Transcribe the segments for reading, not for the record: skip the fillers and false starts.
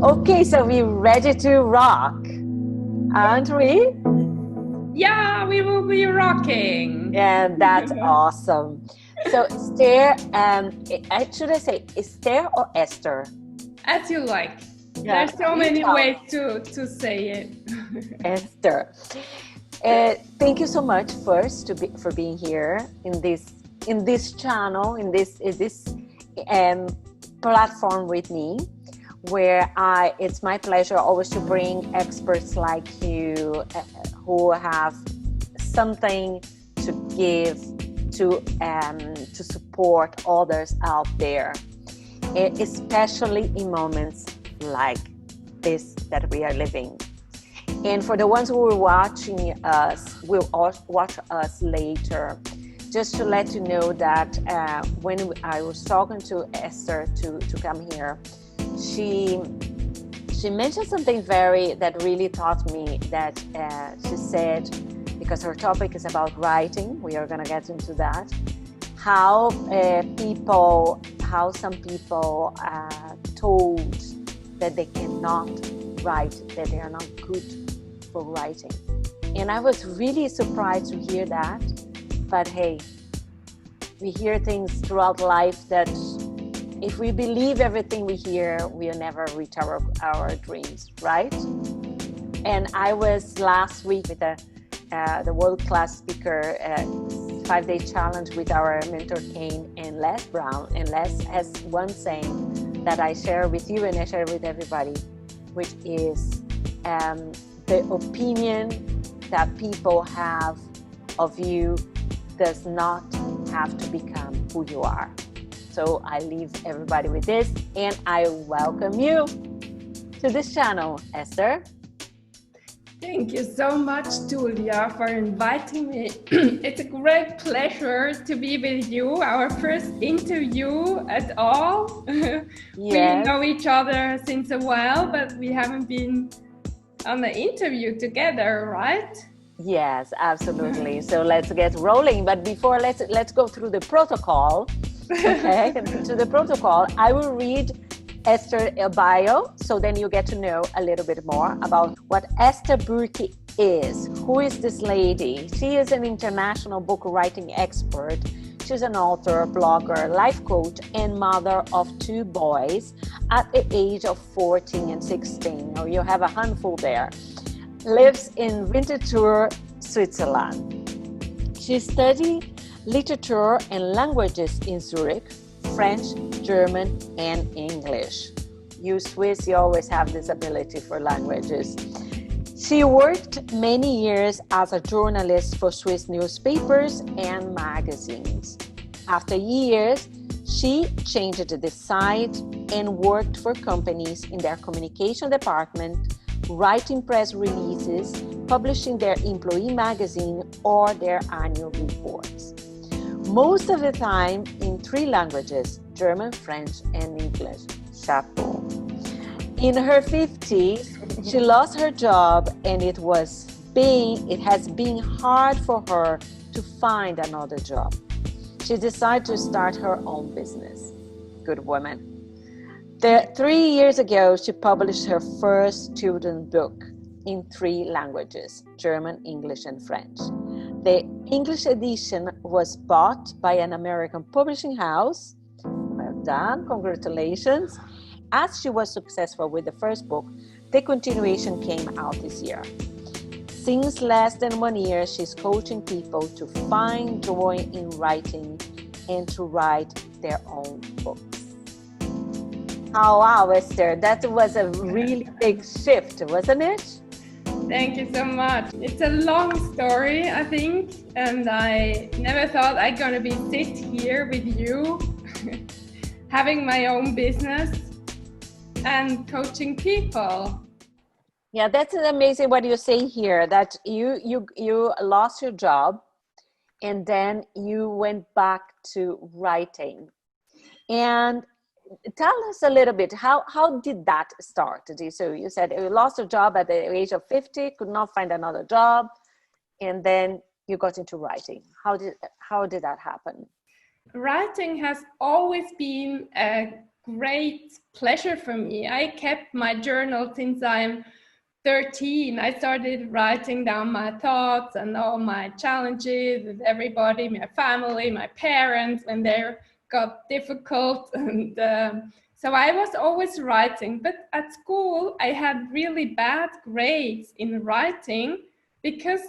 Okay, so we're ready to rock, aren't we? Yeah, we will be rocking. And that's awesome. So Esther, should I say Esther or Esther? As you like. Yeah, There's so you many tell ways me. to say it. Esther. Thank you so much first for being here in this channel in this um, platform with me, where it's my pleasure always to bring experts like you who have something to give to support others out there, especially in moments like this that we are living. And for the ones who are watching us, will watch us later, just to let you know that when I was talking to Esther to come here, she mentioned something that really taught me, that she said, because her topic is about writing, we are going to get into that, how some people told that they cannot write, that they are not good for writing. And I was really surprised to hear that. But hey, we hear things throughout life that if we believe everything we hear, we'll never reach our dreams, right? And I was last week with the world-class speaker 5-day challenge with our mentor Kane and Les Brown. And Les has one saying that I share with you and I share with everybody, which is the opinion that people have of you does not have to become who you are. So I leave everybody with this, and I welcome you to this channel, Esther. Thank you so much, Tulia, for inviting me. It's a great pleasure to be with you. Our first interview at all. We Yes. know each other since a while, but we haven't been on the interview together, right? Yes, absolutely. So let's get rolling. But before, let's go through the protocol. Okay, to the protocol, I will read Esther bio, so then you get to know a little bit more about what Esther Bürki is. Who is this lady? She is an international book writing expert. She's an author, blogger, life coach, and mother of 2 boys at the age of 14 and 16. Oh, you have a handful there. Lives in Winterthur, Switzerland. She studied literature and languages in Zurich, French, German, and English. You Swiss, you always have this ability for languages. She worked many years as a journalist for Swiss newspapers and magazines. After years, she changed the site and worked for companies in their communication department, writing press releases, publishing their employee magazine or their annual reports. Most of the time in 3 languages, German, French, and English. Chapeau. In her 50s, she lost her job, and it has been hard for her to find another job. She decided to start her own business. Good woman. 3 years ago, she published her first children's book in 3 languages, German, English, and French. The English edition was bought by an American publishing house. Well done, congratulations. As she was successful with the first book, the continuation came out this year. Since less than 1 year, she's coaching people to find joy in writing and to write their own books. Oh, wow, Esther, that was a really big shift, wasn't it? Thank you so much. It's a long story, I think, and I never thought I'd gonna be sit here with you, having my own business and coaching people. Yeah, that's amazing what you say here, that you lost your job and then you went back to writing. And tell us a little bit, how did that start? So you said you lost a job at the age of 50, could not find another job, and then you got into writing. How did that happen? Writing has always been a great pleasure for me. I kept my journal since I'm 13. I started writing down my thoughts and all my challenges with everybody, my family, my parents, when they got difficult. And so I was always writing. But at school, I had really bad grades in writing because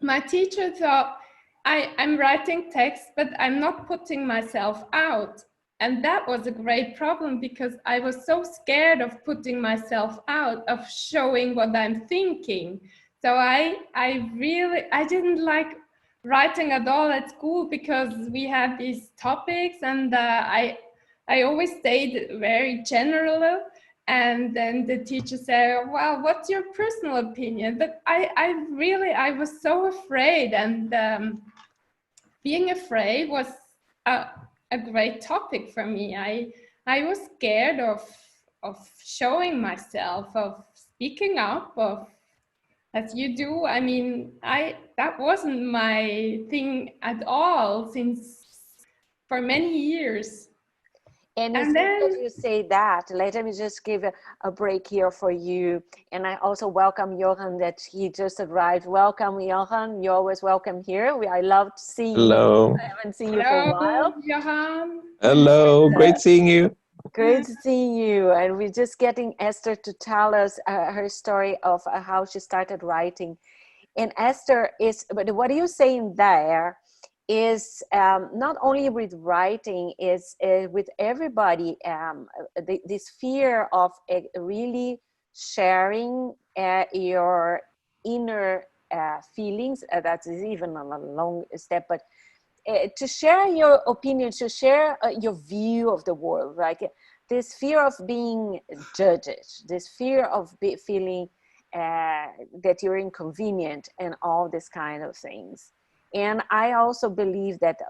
my teacher thought I'm writing text, but I'm not putting myself out. And that was a great problem because I was so scared of putting myself out, of showing what I'm thinking. So I didn't like writing at all at school because we had these topics, and I always stayed very general. And then the teacher said, well, what's your personal opinion? But I was so afraid, and being afraid was a great topic for me. I was scared of showing myself, of speaking up, of, as you do. I mean, that wasn't my thing at all since for many years. And then you say that, let me just give a break here for you. And I also welcome Johan that he just arrived. Welcome, Johan. You're always welcome here. I love to see Hello. you. I haven't seen you for a while. Johan. Hello, great seeing you. Great to see you. And we're just getting Esther to tell us her story of how she started writing. And Esther but what you're saying there is not only with writing, is with everybody, this fear of really sharing your inner feelings. That is even a long step, but to share your opinions, to share your view of the world, like this fear of being judged, this fear of feeling that you're inconvenient, and all this kind of things. And I also believe that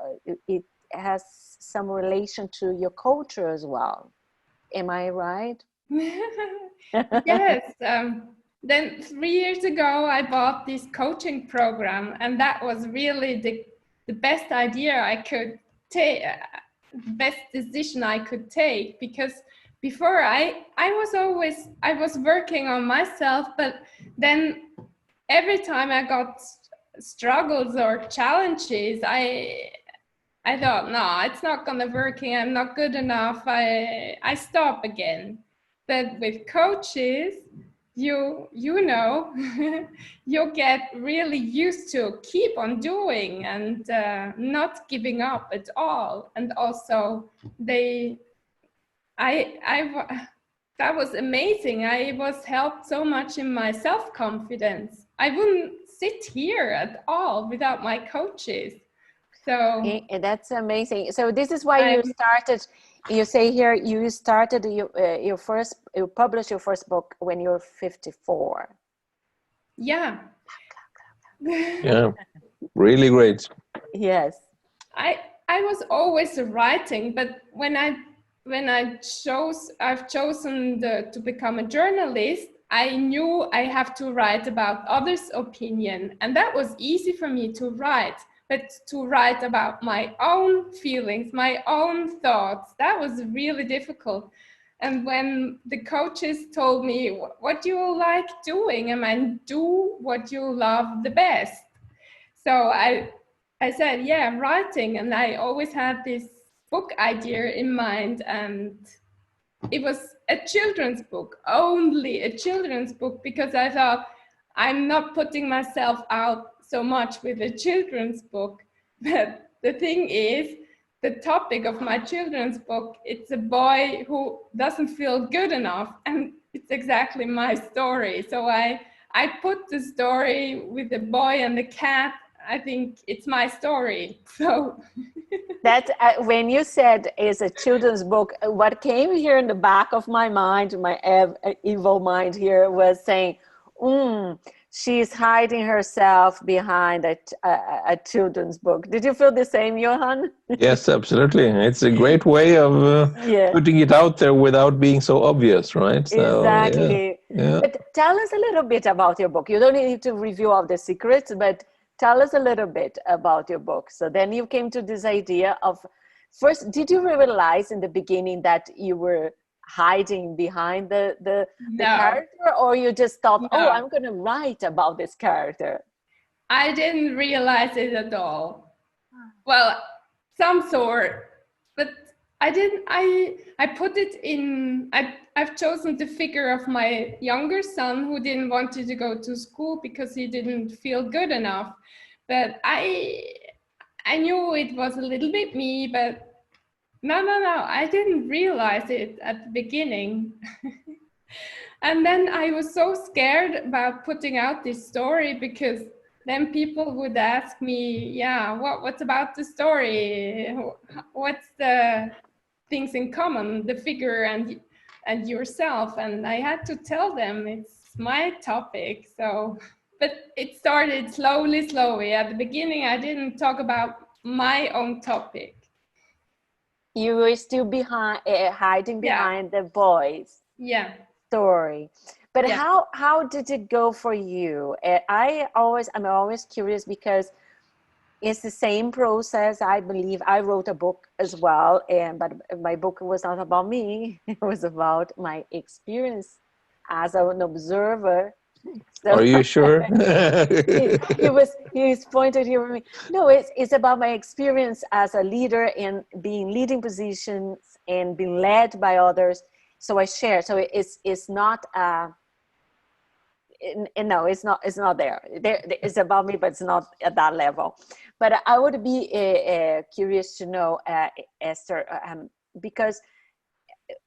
it has some relation to your culture as well. Am I right? Yes. Then 3 years ago, I bought this coaching program, and that was really the best idea I could take, best decision I could take, because before I was working on myself, but then every time I got struggles or challenges, I thought, no, it's not gonna work. I'm not good enough. I stop again. But with coaches, you know, you get really used to keep on doing and not giving up at all. And also, that was amazing. I was helped so much in my self-confidence. I wouldn't sit here at all without my coaches. So that's amazing. So this is why you started. You say here you started you published your first book when you were 54. Yeah. Yeah, really great. Yes. I was always writing, but when I've chosen to become a journalist, I knew I have to write about others' opinion, and that was easy for me to write. But to write about my own feelings, my own thoughts, that was really difficult. And when the coaches told me, what do you like doing? I mean, do what you love the best. So I said, yeah, writing. And I always had this book idea in mind, and it was a children's book, only a children's book, because I thought I'm not putting myself out so much with a children's book. But the thing is, the topic of my children's book, it's a boy who doesn't feel good enough, and it's exactly my story. So I put the story with the boy and the cat. I think it's my story. So that when you said it's a children's book, what came here in the back of my mind, my evil mind here, was saying, she's hiding herself behind a children's book. Did you feel the same, Johan? Yes, absolutely. It's a great way of putting it out there without being so obvious, right? So, exactly. Yeah. But tell us a little bit about your book. You don't need to reveal all the secrets, but tell us a little bit about your book. So then you came to this idea of first, did you realize in the beginning that you were hiding behind the character, or you just thought, oh, I'm going to write about this character? I didn't realize it at all. Well, some sort, but I didn't. I put it in. I've chosen the figure of my younger son who didn't want to go to school because he didn't feel good enough. But I knew it was a little bit me, but no, I didn't realize it at the beginning. And then I was so scared about putting out this story because then people would ask me, yeah, what's about the story? What's the things in common, the figure and yourself? And I had to tell them it's my topic. So, but it started slowly. At the beginning, I didn't talk about my own topic. You were still hiding behind the boys. Yeah. Story. But how did it go for you? I'm always curious because it's the same process. I believe I wrote a book as well, but my book was not about me. It was about my experience as an observer. So, are you sure? he was pointed here with me. No, it's about my experience as a leader in being leading positions and being led by others. So I share. So it's not. No, it's not there. It's about me, but it's not at that level. But I would be curious to know, Esther, because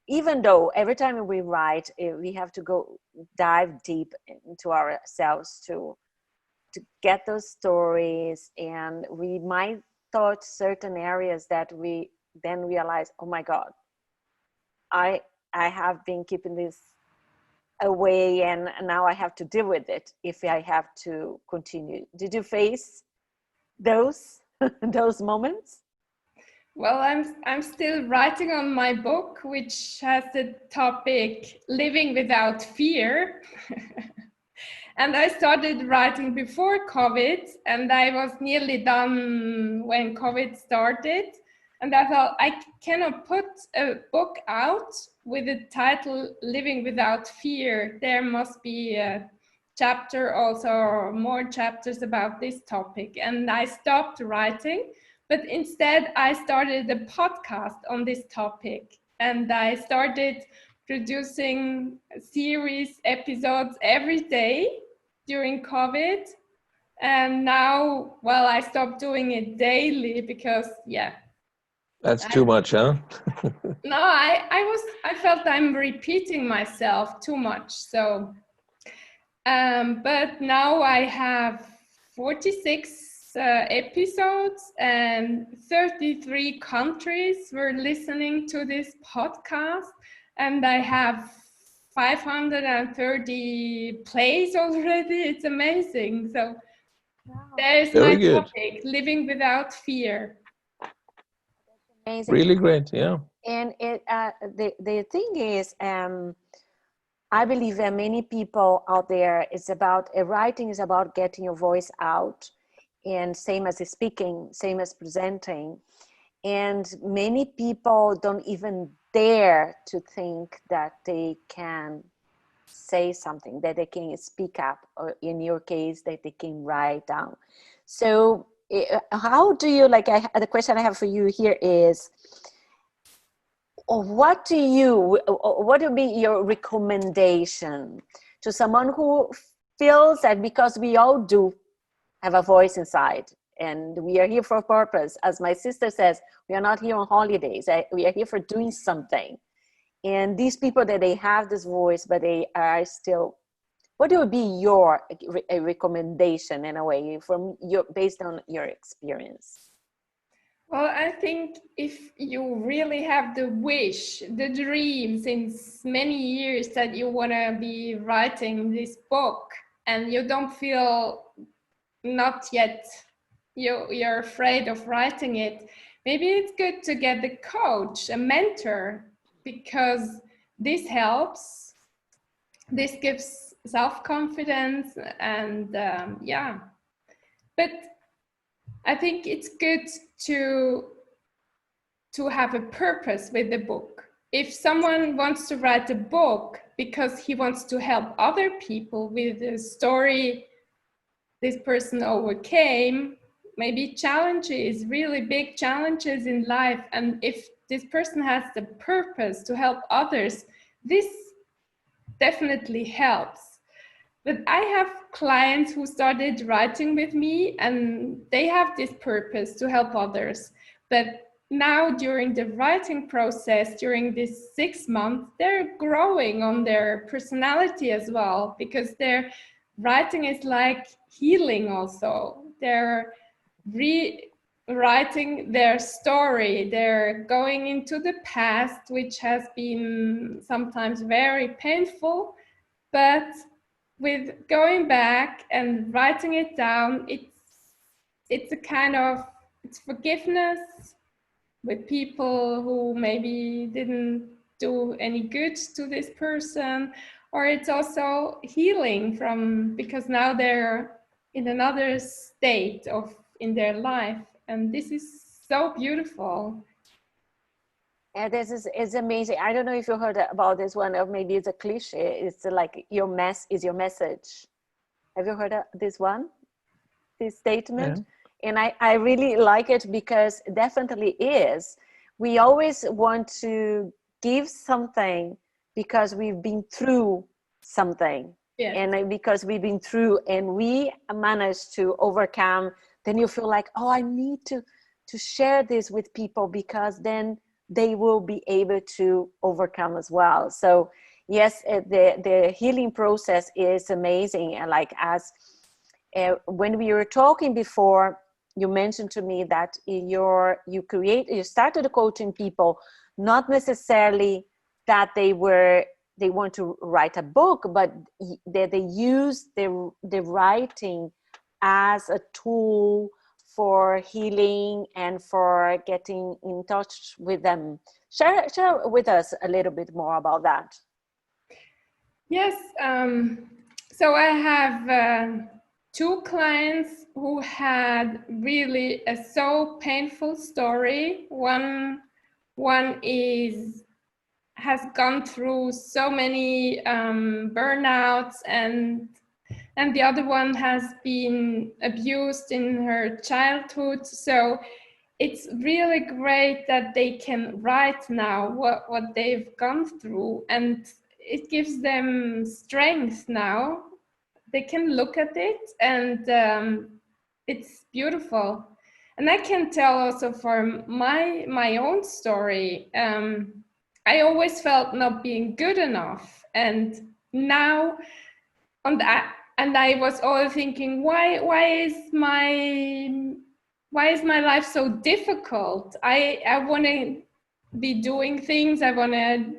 even though every time we write, we have to dive deep into ourselves to get those stories, and we might touch certain areas that we then realize, oh my God, I have been keeping this away, and now I have to deal with it if I have to continue. Did you face those moments? Well, I'm still writing on my book, which has the topic Living Without Fear. And I started writing before COVID, and I was nearly done when COVID started. And I thought, I cannot put a book out with the title Living Without Fear. There must be a chapter also, or more chapters about this topic. And I stopped writing, but instead I started a podcast on this topic. And I started producing series episodes every day during COVID. And now, well, I stopped doing it daily because, That's too much, huh? No, I felt I'm repeating myself too much. So, but now I have 46 episodes, and 33 countries were listening to this podcast, and I have 530 plays already. It's amazing. So there's Very my good. topic, Living Without Fear. Amazing. Really great, yeah. And the thing is, I believe that many people out there, writing is about getting your voice out, and same as speaking, same as presenting. And many people don't even dare to think that they can say something, that they can speak up, or in your case, that they can write down. So how do you, the question I have for you here is, what would be your recommendation to someone who feels that, because we all do have a voice inside, and we are here for a purpose. As my sister says, we are not here on holidays. We are here for doing something. And these people, that they have this voice, but they are still, what would be your recommendation in a way based on your experience? Well, I think if you really have the wish, the dream since many years that you want to be writing this book, and you don't feel not yet, you're afraid of writing it, maybe it's good to get a coach, a mentor, because this helps. This gives self-confidence, and but I think it's good to to have a purpose with the book. If someone wants to write a book because he wants to help other people with a story this person overcame, maybe challenges, really big challenges in life, and if this person has the purpose to help others, this definitely helps. But I have clients who started writing with me and they have this purpose to help others. But now during the writing process, during this 6 months, they're growing on their personality as well, because their writing is like healing also. They're rewriting their story. They're going into the past, which has been sometimes very painful, but with going back and writing it down, it's a kind of, it's forgiveness with people who maybe didn't do any good to this person, or it's also healing from, because now they're in another state of in their life, and this is so beautiful. Yeah, this is amazing. I don't know if you heard about this one, or maybe it's a cliche. It's like your mess is your message. Have you heard this one? This statement? Yeah. And I really like it, because it definitely is. We always want to give something because we've been through something. Yes. And because we've been through and we managed to overcome, then you feel like, oh, I need to share this with people, because then they will be able to overcome as well. So yes, the healing process is amazing. And like as when we were talking before, you mentioned to me that you started coaching people, not necessarily that they want to write a book, but that they use the writing as a tool for healing and for getting in touch with them. Share with us a little bit more about that. Yes, so I have 2 clients who had really a so painful story. One has gone through so many burnouts, and the other one has been abused in her childhood. So it's really great that they can write now what they've gone through, and it gives them strength now. They can look at it, and it's beautiful. And I can tell also for my own story, I always felt not being good enough, and now on that, and I was always thinking, why is my life so difficult? I want to be doing things. I want to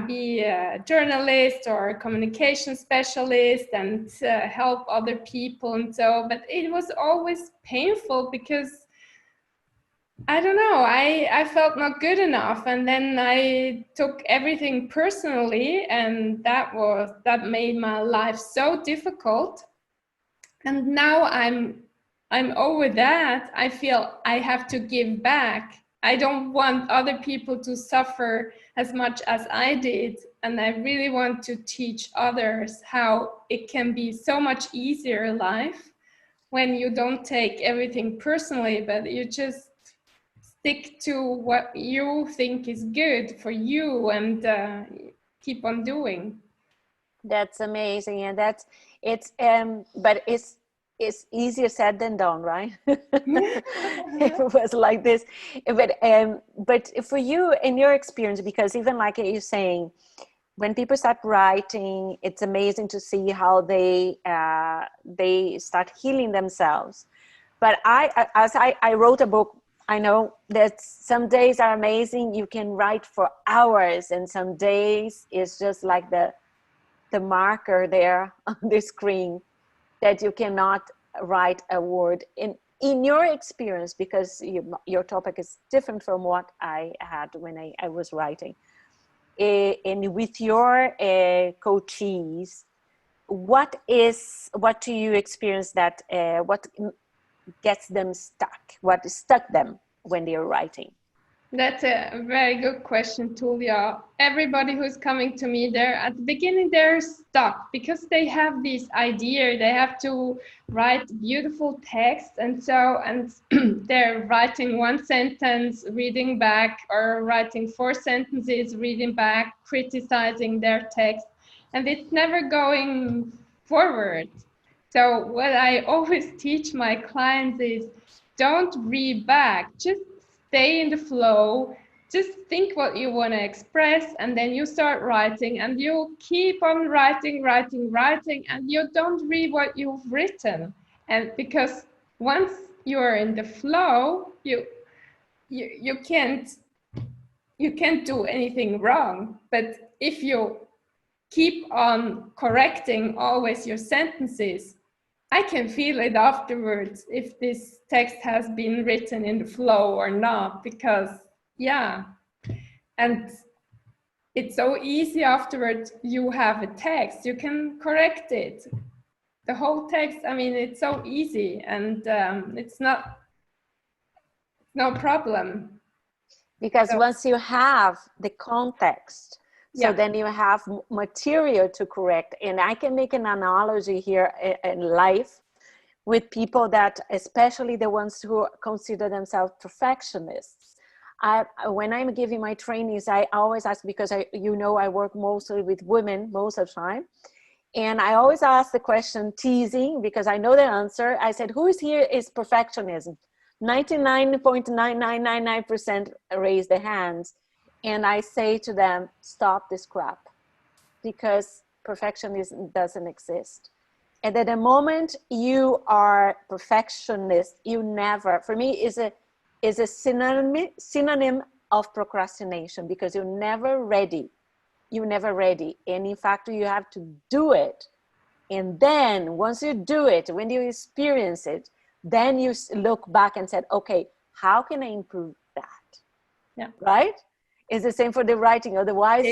be a journalist or a communication specialist and help other people and so, but it was always painful because I don't know, I felt not good enough, and then I took everything personally, and that made my life so difficult. And now I'm over that. I feel I have to give back. I don't want other people to suffer as much as I did. And I really want to teach others how it can be so much easier life when you don't take everything personally, but you just stick to what you think is good for you and keep on doing. That's amazing. And but it's easier said than done, right? It was like this, but for you, in your experience, because even like you're saying, when people start writing, it's amazing to see how they start healing themselves. But as I wrote a book, I know that some days are amazing. You can write for hours, and some days it's just like the marker there on the screen that you cannot write a word. In your experience, because your topic is different from what I had when I was writing, and with your coachees, what do you experience that what gets them stuck? What stuck them? when they're writing? That's a very good question, Tulia. Everybody who's coming to me, they're at the beginning, they're stuck because they have this idea. They have to write beautiful text, and they're writing one sentence, reading back, or writing 4 sentences, reading back, criticizing their text, and it's never going forward. So what I always teach my clients is, don't read back, just stay in the flow, just think what you want to express, and then you start writing, and you keep on writing, and you don't read what you've written. And because once you're in the flow, you can't do anything wrong. But if you keep on correcting always your sentences, I can feel it afterwards if this text has been written in the flow or not, because and it's so easy afterwards. You have a text, you can correct it. The whole text, I mean, it's so easy, and it's no problem. Because once you have the context, so then you have material to correct. And I can make an analogy here in life with people that, especially the ones who consider themselves perfectionists. When I'm giving my trainings, I always ask, because I work mostly with women most of the time. And I always ask the question, teasing, because I know the answer. I said, who is here is perfectionism? 99.9999% raise their hands. And I say to them, stop this crap, because perfectionism doesn't exist. And at the moment you are perfectionist, you never, for me, is a synonym of procrastination, because you're never ready. You're never ready. And in fact, you have to do it. And then once you do it, when you experience it, then you look back and said, okay, how can I improve that? Yeah. Right? It's the same for the writing. Otherwise,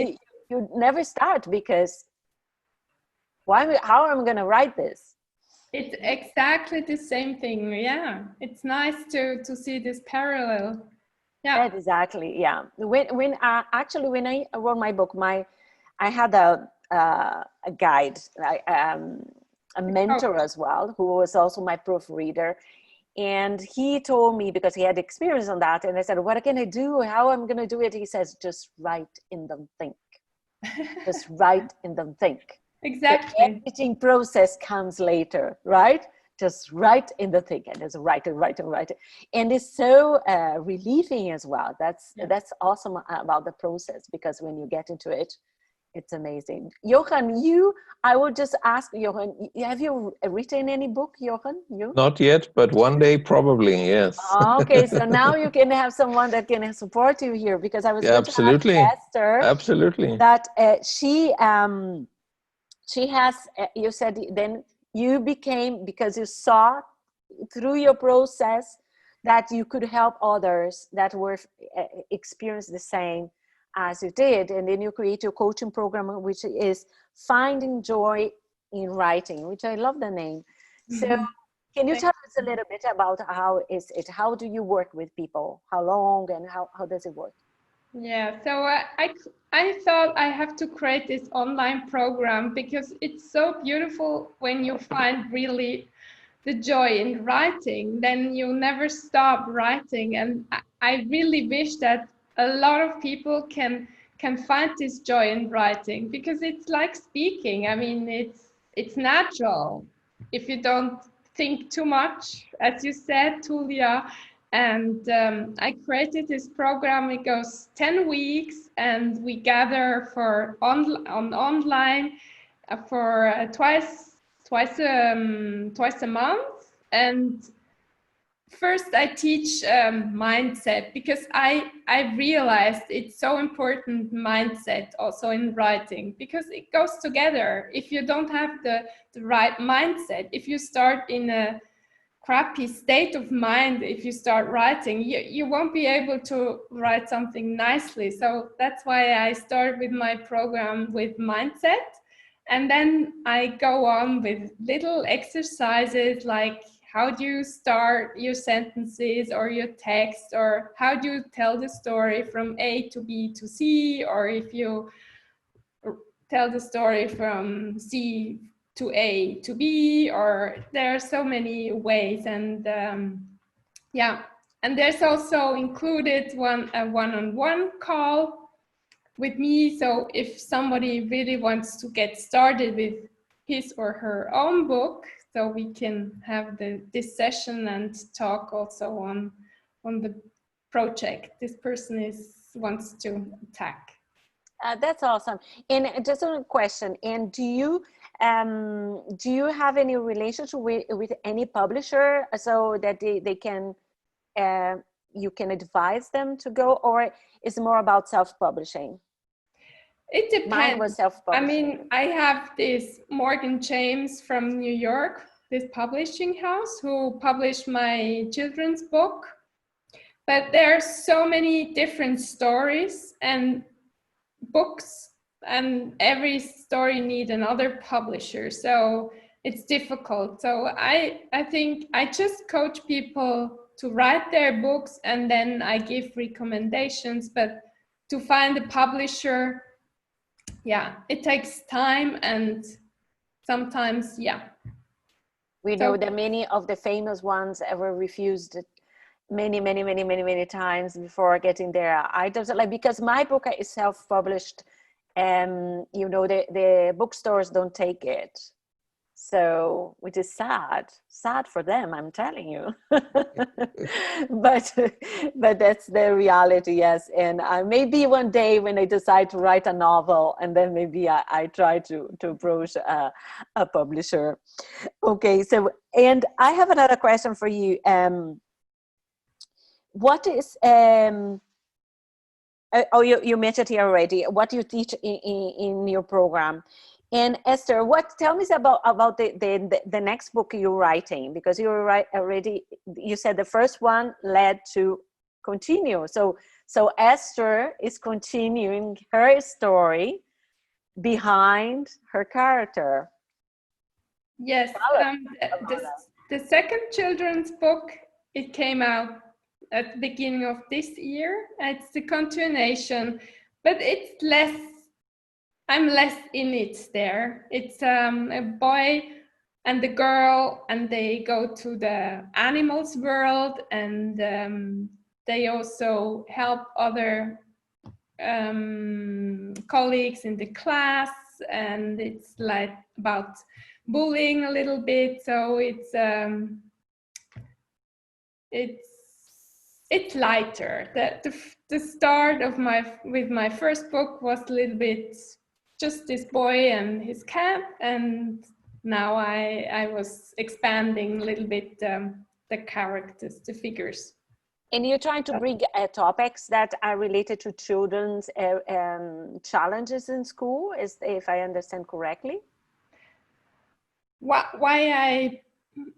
you never start, because how am I going to write this? It's exactly the same thing. Yeah, it's nice to see this parallel. Yeah, exactly. Yeah. When I wrote my book, I had a guide, a mentor as well, who was also my proofreader. And he told me, because he had experience on that, and I said, what can I do? How am I going to do it? He says, just write and then think. Just write and then think. Exactly. The editing process comes later, right? Just write in the thing, and just write and write and write. And it's so relieving as well. That's awesome about the process, because when you get into it, it's amazing. Johan, I would just ask, Johan, have you written any book, Johan? You? Not yet, but one day probably, yes. Okay, so now you can have someone that can support you here, because I was going to ask Esther. Absolutely. That she has, you said, then you became, because you saw through your process that you could help others that were experienced the same as you did, and then you create your coaching program, which is Finding Joy in Writing, which I love the name. So can you tell us a little bit about how do you work with people? How long, and how does it work? Yeah, so I thought I have to create this online program, because it's so beautiful when you find really the joy in writing, then you never stop writing. And I really wish that a lot of people can find this joy in writing, because it's like speaking. I mean, it's natural if you don't think too much, as you said, Tulia. And I created this program. It goes 10 weeks, and we gather for online for twice a month. And first I teach mindset, because I realized it's so important, mindset, also in writing, because it goes together. If you don't have the right mindset, if you start in a crappy state of mind, if you start writing, you won't be able to write something nicely. So that's why I start with my program with mindset. And then I go on with little exercises, like how do you start your sentences or your text, or how do you tell the story from A to B to C, or if you tell the story from C to A to B, or there are so many ways. And yeah, and there's also included a one-on-one call with me. So if somebody really wants to get started with his or her own book, so we can have this session and talk also on the project this person wants to attack. That's awesome. And just a question, and do you have any relationship with any publisher so that they can you can advise them to go, or is it more about self-publishing? It depends. Mine was self-publishing. I mean, I have this Morgan James from New York, this publishing house, who published my children's book. But there are so many different stories and books, and every story needs another publisher. So it's difficult. So I think I just coach people to write their books, and then I give recommendations. But to find a publisher, yeah, it takes time, and sometimes, yeah. We know that many of the famous ones ever refused many times before getting their items. Like, because my book is self-published, and you know, the bookstores don't take it. So, which is sad for them, I'm telling you. but that's the reality, yes. And maybe one day when I decide to write a novel, and then maybe I try to approach a publisher. Okay, so, and I have another question for you. What is you mentioned here already what you teach in your program. And Esther, tell me about the next book you're writing, because you said the first one led to continue. So Esther is continuing her story behind her character. Yes, the second children's book, it came out at the beginning of this year. It's the continuation, but it's less. I'm less in it there. It's a boy and the girl, and they go to the animals world, and they also help other colleagues in the class, and it's like about bullying a little bit. So it's lighter. The start of my first book was a little bit just this boy and his cat, and now I was expanding a little bit the characters, the figures. And you're trying to bring topics that are related to children's challenges in school, if I understand correctly? Why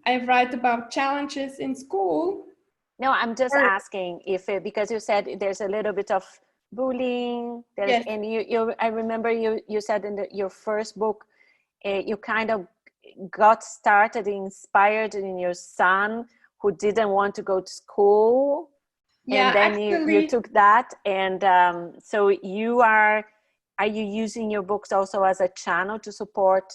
I write about challenges in school? No, I'm just asking if because you said there's a little bit of bullying. Yes. And I remember you said in your first book, you kind of got started, inspired in your son who didn't want to go to school. Yeah, and then actually, you took that. And so are you using your books also as a channel to support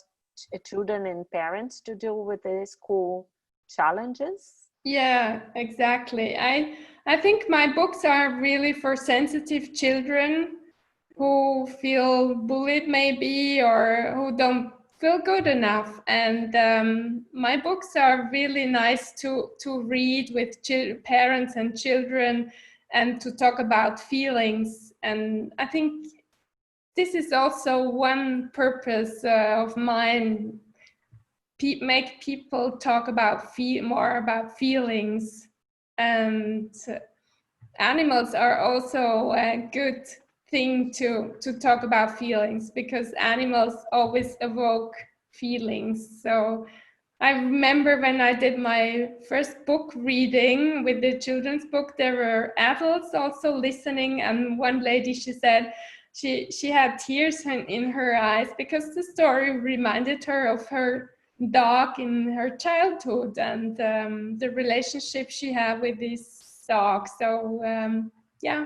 children and parents to deal with the school challenges? Yeah, exactly. I think my books are really for sensitive children who feel bullied maybe, or who don't feel good enough. And my books are really nice to read with parents and children, and to talk about feelings. And I think this is also one purpose of mine, make people talk about more about feelings. And animals are also a good thing to talk about feelings, because animals always evoke feelings. So I remember when I did my first book reading with the children's book, there were adults also listening, and one lady, she said she had tears in her eyes because the story reminded her of her dog in her childhood, and the relationship she had with this dog. So yeah,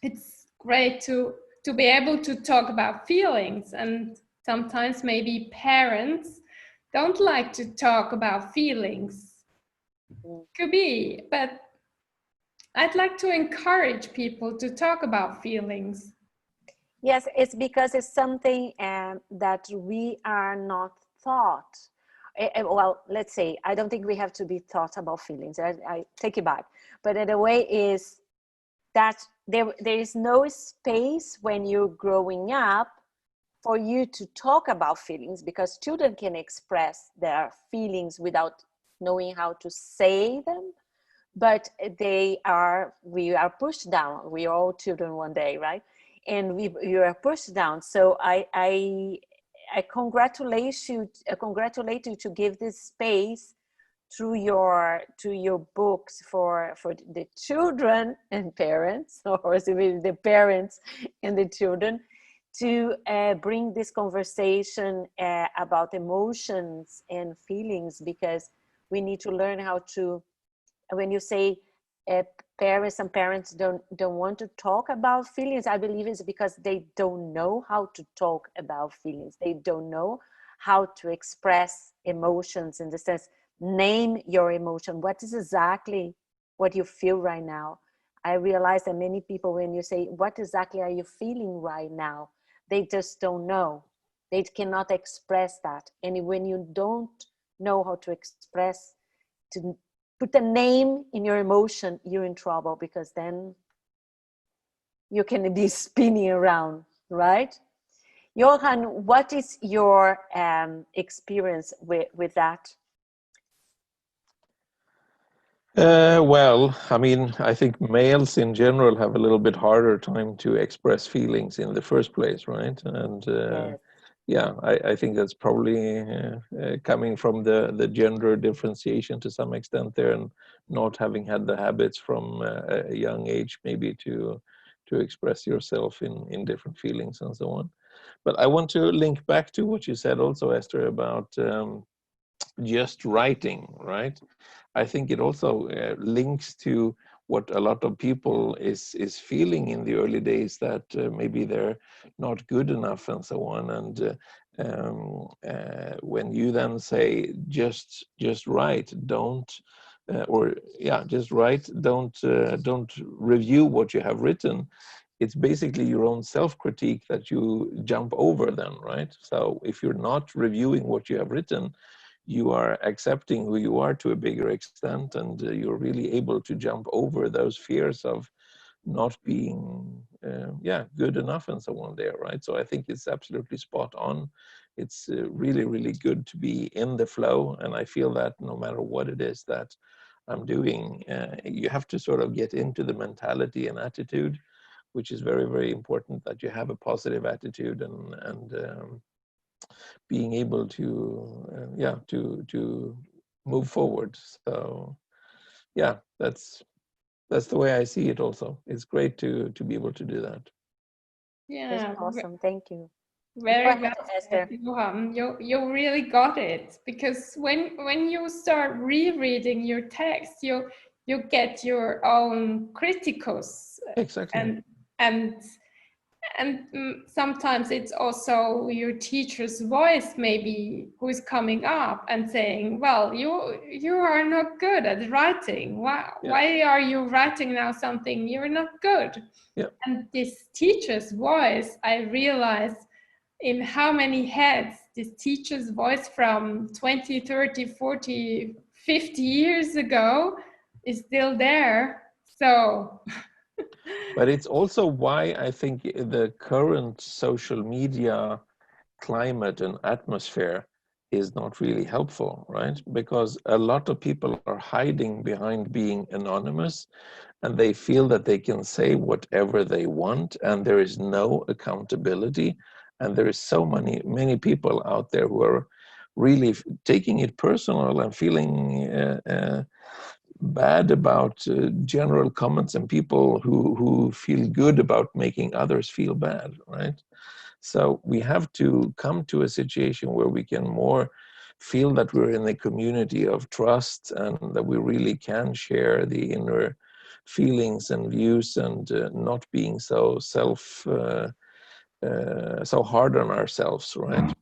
it's great to be able to talk about feelings. And sometimes maybe parents don't like to talk about feelings. Could be, but I'd like to encourage people to talk about feelings. Yes, it's because it's something that we are not taught. Well, let's say, I don't think we have to be taught about feelings. I take it back. But in a way is that there is no space when you're growing up for you to talk about feelings, because children can express their feelings without knowing how to say them. But we are pushed down. We are all children one day, right? And we are pushed down. So I congratulate you to give this space through your books for the children and parents, or the parents and the children, to bring this conversation about emotions and feelings, because we need to learn how to. When you say some parents don't want to talk about feelings, I believe it's because they don't know how to talk about feelings. They don't know how to express emotions, in the sense, name your emotion. What is exactly what you feel right now? I realize that many people, when you say, what exactly are you feeling right now? They just don't know. They cannot express that. And when you don't know how to express, to put a name in your emotion, you're in trouble, because then you can be spinning around, right? Johan, what is your experience with that? Well, I mean, I think males in general have a little bit harder time to express feelings in the first place, right? And Yes. yeah, I think that's probably coming from the gender differentiation to some extent there, and not having had the habits from a young age maybe to express yourself in different feelings and so on. But I want to link back to what you said also, Esther, about just writing, right? I think it also links to what a lot of people is feeling in the early days, that maybe they're not good enough and so on. And when you then say just write, don't just write, don't review what you have written. It's basically your own self-critique that you jump over then, right? So if you're not reviewing what you have written, you are accepting who you are to a bigger extent, and you're really able to jump over those fears of not being good enough and so on there, right? So I think it's absolutely spot on. It's really, really good to be in the flow, and I feel that no matter what it is that I'm doing, you have to sort of get into the mentality and attitude, which is very, very important, that you have a positive attitude and being able to to move forward. So yeah, that's the way I see it also. It's great to be able to do that. That's Yeah, awesome. Thank you. very Go well ahead, said, Esther. Johan. You really got it, because when you start rereading your text, you get your own criticus, Exactly. and sometimes it's also your teacher's voice maybe who is coming up and saying, well, you are not good at writing. Why are you writing now something you're not good? Yeah. And this teacher's voice, I realized in how many heads this teacher's voice from 20, 30, 40, 50 years ago is still there. So But it's also why I think the current social media climate and atmosphere is not really helpful, right? Because a lot of people are hiding behind being anonymous, and they feel that they can say whatever they want, and there is no accountability. And there is so many people out there who are really taking it personal and feeling bad about general comments, and people who feel good about making others feel bad, right? So we have to come to a situation where we can more feel that we're in a community of trust and that we really can share the inner feelings and views, and not being so so hard on ourselves, right?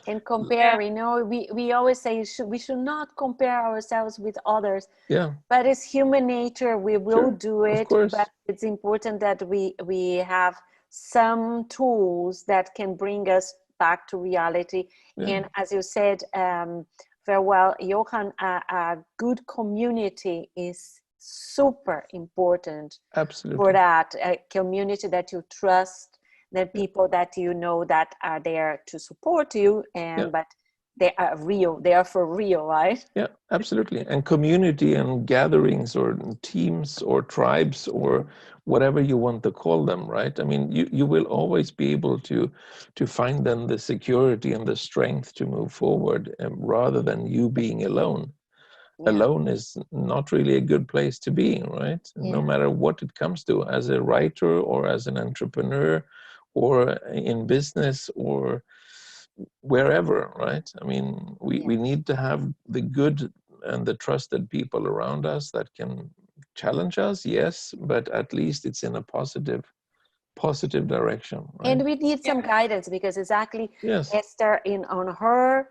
And compare, we always say we should not compare ourselves with others. Yeah. But it's human nature. We will do it, of course. but it's important that we have some tools that can bring us back to reality. And as you said very well, Johan, a good community is super important. Absolutely. For that, a community that you trust, the people that you know that are there to support you, and but they are real, they are for real, right? Yeah, absolutely. And community and gatherings or teams or tribes or whatever you want to call them, right? I mean, you will always be able to find then the security and the strength to move forward, rather than you being alone. Alone is not really a good place to be, right? No matter what it comes to, as a writer or as an entrepreneur or in business or wherever, right? I mean, we need to have the good and the trusted people around us that can challenge us, yes, but at least it's in a positive direction, right? And we need some guidance, because exactly Yes. Esther, on her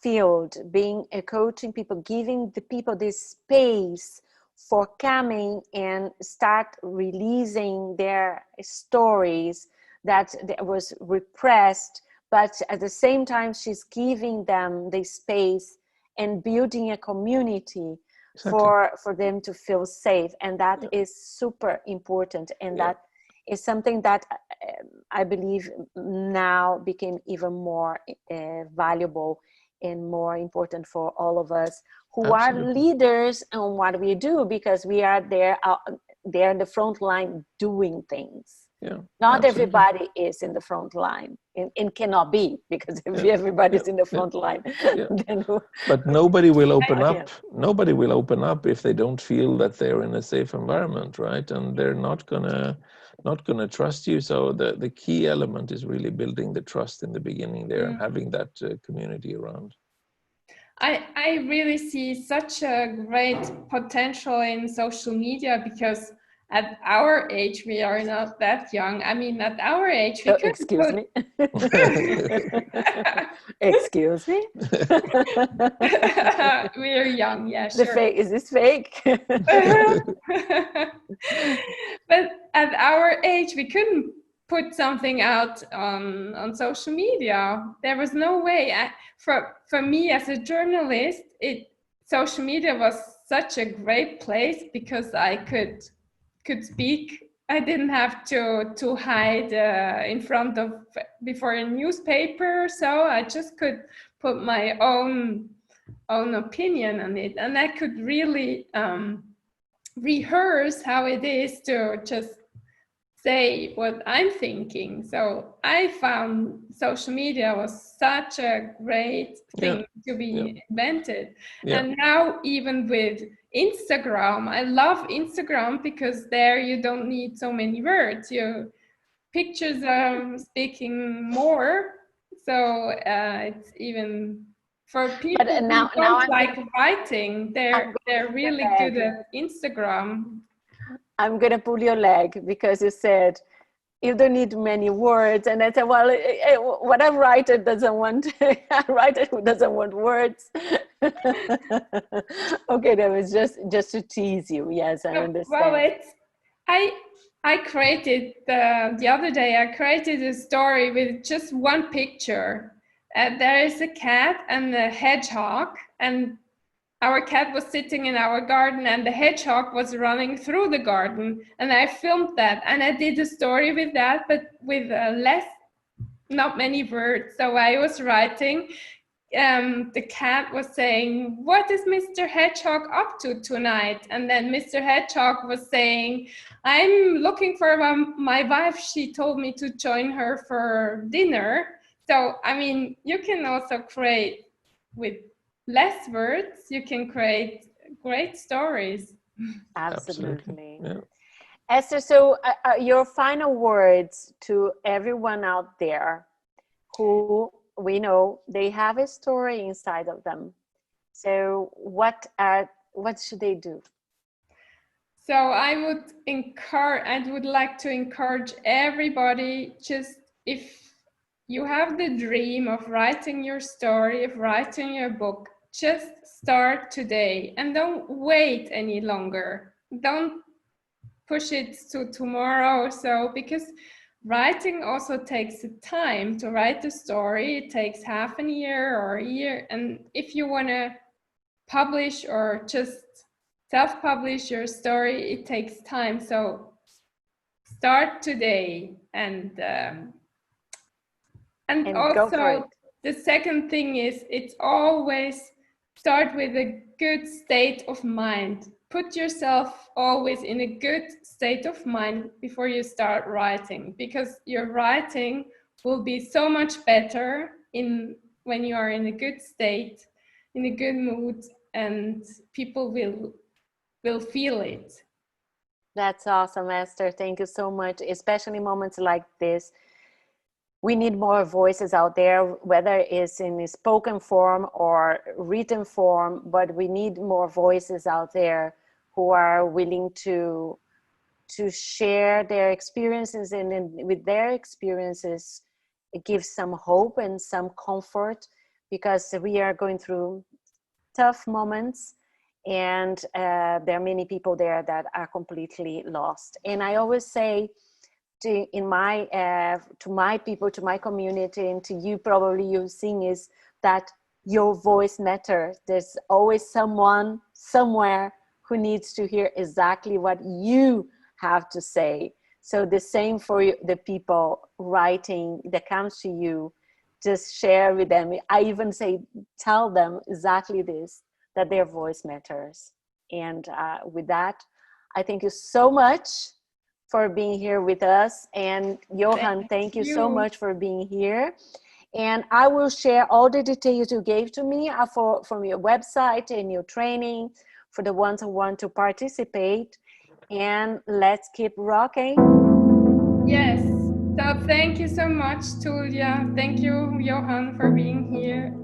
field, being a coaching people, giving the people this space for coming and start releasing their stories that was repressed, but at the same time she's giving them the space and building a community for them to feel safe, and that is super important, and that is something that I believe now became even more valuable and more important for all of us who are leaders on what we do, because we are there in the front line doing things. Not everybody is in the front line, and cannot be, because if everybody's in the front line, then but nobody will open up. Nobody will open up if they don't feel that they're in a safe environment, right? And they're not gonna trust you. So the key element is really building the trust in the beginning there, and having that community around. I really see such a great potential in social media, because at our age, we are not that young. I mean, at our age, we could excuse me. Excuse me. We are young, yeah, sure. Is this fake? But at our age, we couldn't put something out on social media. There was no way. For me as a journalist, social media was such a great place, because I could speak. I didn't have to hide in front of before a newspaper, so I just could put my own opinion on it, and I could really rehearse how it is to just say what I'm thinking. So I found social media was such a great thing to be invented. And now even with Instagram, I love Instagram, because there you don't need so many words. Your pictures are speaking more. So it's even for people who don't like writing, they're really good at Instagram. I'm going to pull your leg, because you said you don't need many words. And I said, well, what a writer doesn't want, a writer who doesn't want words. Okay, that was just to tease you. Yes, I understand. Well, I created, the other day, I created a story with just one picture. There is a cat and a hedgehog, and our cat was sitting in our garden, and the hedgehog was running through the garden, and I filmed that, and I did a story with that, but with not many words. So I was writing, the cat was saying, "What is Mr. Hedgehog up to tonight?" And then Mr. Hedgehog was saying, "I'm looking for my wife. She told me to join her for dinner." So, I mean, you can also create with less words, you can create great stories. Absolutely. Yeah. Esther, so your final words to everyone out there who we know they have a story inside of them. So what should they do? So I would like to encourage everybody, just if you have the dream of writing your story, of writing your book, just start today and don't wait any longer. Don't push it to tomorrow or so, because writing also takes time to write the story. It takes half a year or a year. And if you want to publish or just self-publish your story, it takes time. So start today. And go for it. also the second thing is, it's always start with a good state of mind. Put yourself always in a good state of mind before you start writing, because your writing will be so much better when you are in a good state, in a good mood, and people will feel it. That's awesome, Esther. Thank you so much. Especially moments like this, we need more voices out there, whether it's in a spoken form or written form, but we need more voices out there who are willing to share their experiences, and with their experiences, it gives some hope and some comfort, because we are going through tough moments, and there are many people there that are completely lost. And I always say to my people, to my community, and to you, probably you've seen, is that your voice matters. There's always someone somewhere who needs to hear exactly what you have to say. So the same for you, the people writing that comes to you, just share with them. I even say, tell them exactly this, that their voice matters. And with that, I thank you so much for being here with us. And Johan, thank you so much for being here. And I will share all the details you gave to me from your website and your training for the ones who want to participate. And let's keep rocking. Yes. So thank you so much, Tulia. Thank you, Johan, for being here.